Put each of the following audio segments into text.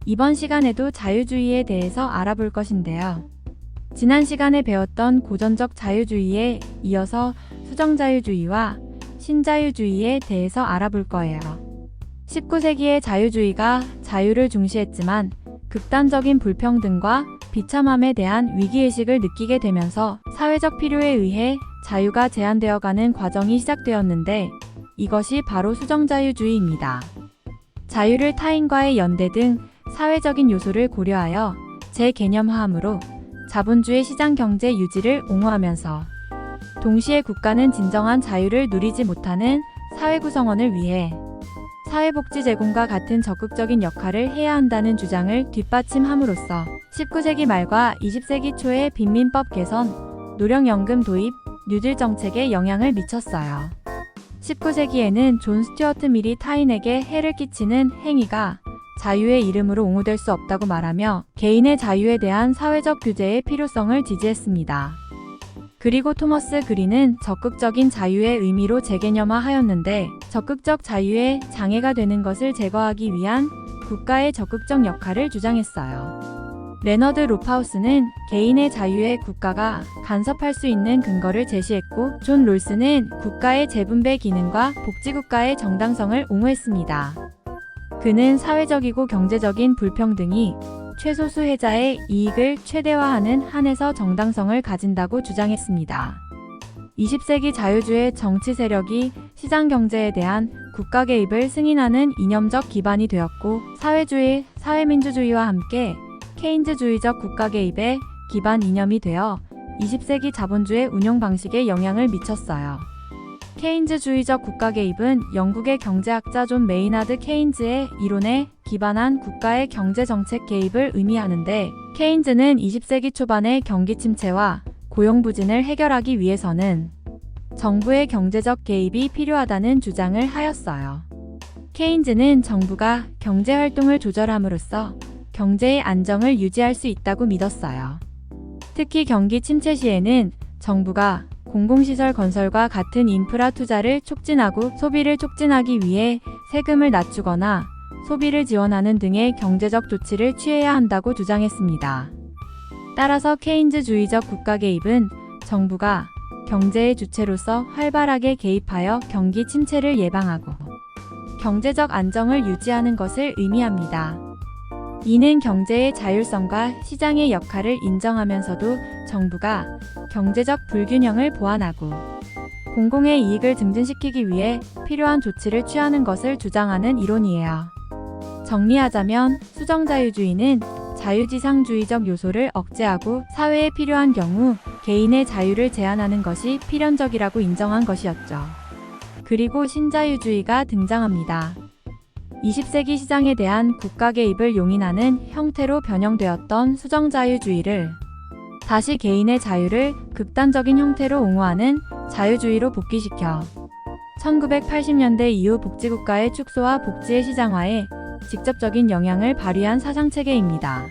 이번 시간에도 자유주의에 대해서 알아볼 것인데요. 지난 시간에 배웠던 고전적 자유주의에 이어서 수정자유주의와 신자유주의에 대해서 알아볼 거예요. 19세기의 자유주의가 자유를 중시했지만 극단적인 불평등과 비참함에 대한 위기의식을 느끼게 되면서 사회적 필요에 의해 자유가 제한되어가는 과정이 시작되었는데 이것이 바로 수정자유주의입니다. 자유를 타인과의 연대 등 사회적인 요소를 고려하여 재개념화함으로 자본주의 시장경제 유지를 옹호하면서 동시에 국가는 진정한 자유를 누리지 못하는 사회 구성원을 위해 사회복지 제공과 같은 적극적인 역할을 해야 한다는 주장을 뒷받침함으로써 19세기 말과 20세기 초의 빈민법 개선, 노령연금 도입, 뉴딜 정책에 영향을 미쳤어요. 19세기에는 존 스튜어트 밀이 타인에게 해를 끼치는 행위가 자유의 이름으로 옹호될 수 없다고 말하며 개인의 자유에 대한 사회적 규제의 필요성을 지지했습니다. 그리고 토머스 그린은 적극적인 자유의 의미로 재개념화하였는데 적극적 자유에 장애가 되는 것을 제거하기 위한 국가의 적극적 역할을 주장했어요. 레너드 로파우스는 개인의 자유에 국가가 간섭할 수 있는 근거를 제시했고 존 롤스는 국가의 재분배 기능과 복지국가의 정당성을 옹호했습니다. 그는 사회적이고 경제적인 불평등이 최소수 혜자의 이익을 최대화하는 한에서 정당성을 가진다고 주장했습니다. 20세기 자유주의 정치 세력이 시장 경제에 대한 국가 개입을 승인하는 이념적 기반이 되었고 사회주의, 사회민주주의와 함께 케인즈주의적 국가 개입의 기반 이념이 되어 20세기 자본주의 운용 방식에 영향을 미쳤어요. 케인즈주의적 국가 개입은 영국의 경제학자 존 메이나드 케인즈의 이론에 기반한 국가의 경제정책 개입을 의미하는데 케인즈는 20세기 초반의 경기 침체와 고용 부진을 해결하기 위해서는 정부의 경제적 개입이 필요하다는 주장을 하였어요. 케인즈는 정부가 경제활동을 조절함으로써 경제의 안정을 유지할 수 있다고 믿었어요. 특히 경기 침체 시에는 정부가 공공시설 건설과 같은 인프라 투자를 촉진하고 소비를 촉진하기 위해 세금을 낮추거나 소비를 지원하는 등의 경제적 조치를 취해야 한다고 주장했습니다. 따라서 케인즈주의적 국가 개입은 정부가 경제의 주체로서 활발하게 개입하여 경기 침체를 예방하고 경제적 안정을 유지하는 것을 의미합니다. 이는 경제의 자율성과 시장의 역할을 인정하면서도 정부가 경제적 불균형을 보완하고 공공의 이익을 증진시키기 위해 필요한 조치를 취하는 것을 주장하는 이론이에요. 정리하자면 수정자유주의는 자유지상주의적 요소를 억제하고 사회에 필요한 경우 개인의 자유를 제한하는 것이 필연적이라고 인정한 것이었죠. 그리고 신자유주의가 등장합니다. 20세기 시장에 대한 국가 개입을 용인하는 형태로 변형되었던 수정자유주의를 다시 개인의 자유를 극단적인 형태로 옹호하는 자유주의로 복귀시켜 1980년대 이후 복지국가의 축소와 복지의 시장화에 직접적인 영향을 발휘한 사상체계입니다.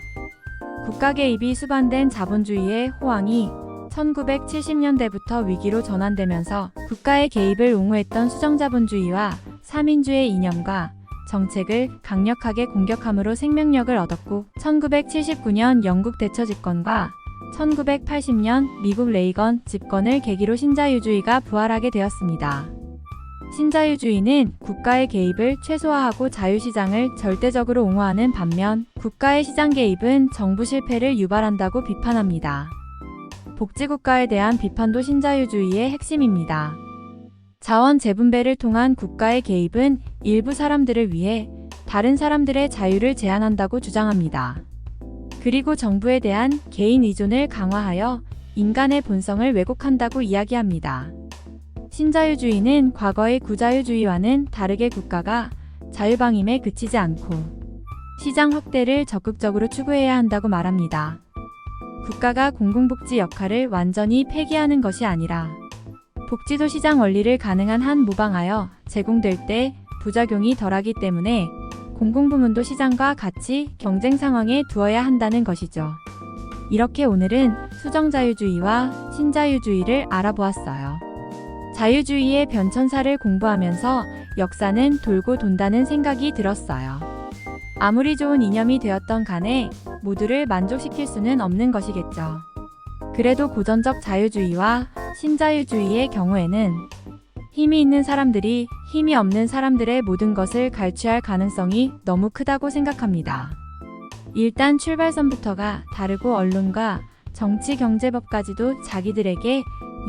국가 개입이 수반된 자본주의의 호황이 1970년대부터 위기로 전환되면서 국가의 개입을 옹호했던 수정자본주의와 사민주의 이념과 정책을 강력하게 공격함으로 생명력을 얻었고 1979년 영국 대처 집권과 1980년 미국 레이건 집권을 계기로 신자유주의가 부활하게 되었습니다. 신자유주의는 국가의 개입을 최소화하고 자유시장을 절대적으로 옹호하는 반면 국가의 시장 개입은 정부 실패를 유발한다고 비판합니다. 복지국가에 대한 비판도 신자유주의의 핵심입니다. 자원 재분배를 통한 국가의 개입은 일부 사람들을 위해 다른 사람들의 자유를 제한한다고 주장합니다. 그리고 정부에 대한 개인 의존을 강화하여 인간의 본성을 왜곡한다고 이야기합니다. 신자유주의는 과거의 구자유주의와는 다르게 국가가 자유방임에 그치지 않고 시장 확대를 적극적으로 추구해야 한다고 말합니다. 국가가 공공복지 역할을 완전히 폐기하는 것이 아니라 복지도 시장 원리를 가능한 한 모방하여 제공될 때 부작용이 덜하기 때문에 공공부문도 시장과 같이 경쟁 상황에 두어야 한다는 것이죠. 이렇게 오늘은 수정자유주의와 신자유주의를 알아보았어요. 자유주의의 변천사를 공부하면서 역사는 돌고 돈다는 생각이 들었어요. 아무리 좋은 이념이 되었던 간에 모두를 만족시킬 수는 없는 것이겠죠. 그래도 고전적 자유주의와 신자유주의의 경우에는 힘이 있는 사람들이 힘이 없는 사람들의 모든 것을 갈취할 가능성이 너무 크다고 생각합니다. 일단 출발선부터가 다르고 언론과 정치 경제법까지도 자기들에게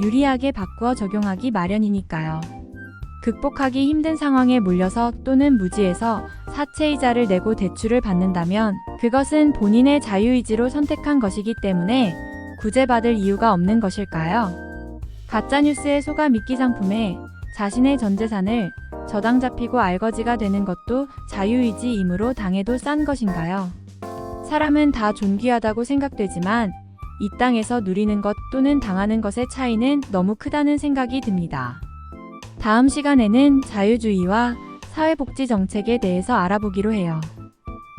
유리하게 바꾸어 적용하기 마련이니까요. 극복하기 힘든 상황에 몰려서 또는 무지해서 사채이자를 내고 대출을 받는다면 그것은 본인의 자유의지로 선택한 것이기 때문에 구제받을 이유가 없는 것일까요? 가짜뉴스에 속아 미끼 상품에 자신의 전 재산을 저당 잡히고 알거지가 되는 것도 자유의지이므로 당해도 싼 것인가요? 사람은 다 존귀하다고 생각되지만 이 땅에서 누리는 것 또는 당하는 것의 차이는 너무 크다는 생각이 듭니다. 다음 시간에는 자유주의와 사회복지 정책에 대해서 알아보기로 해요.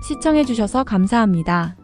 시청해주셔서 감사합니다.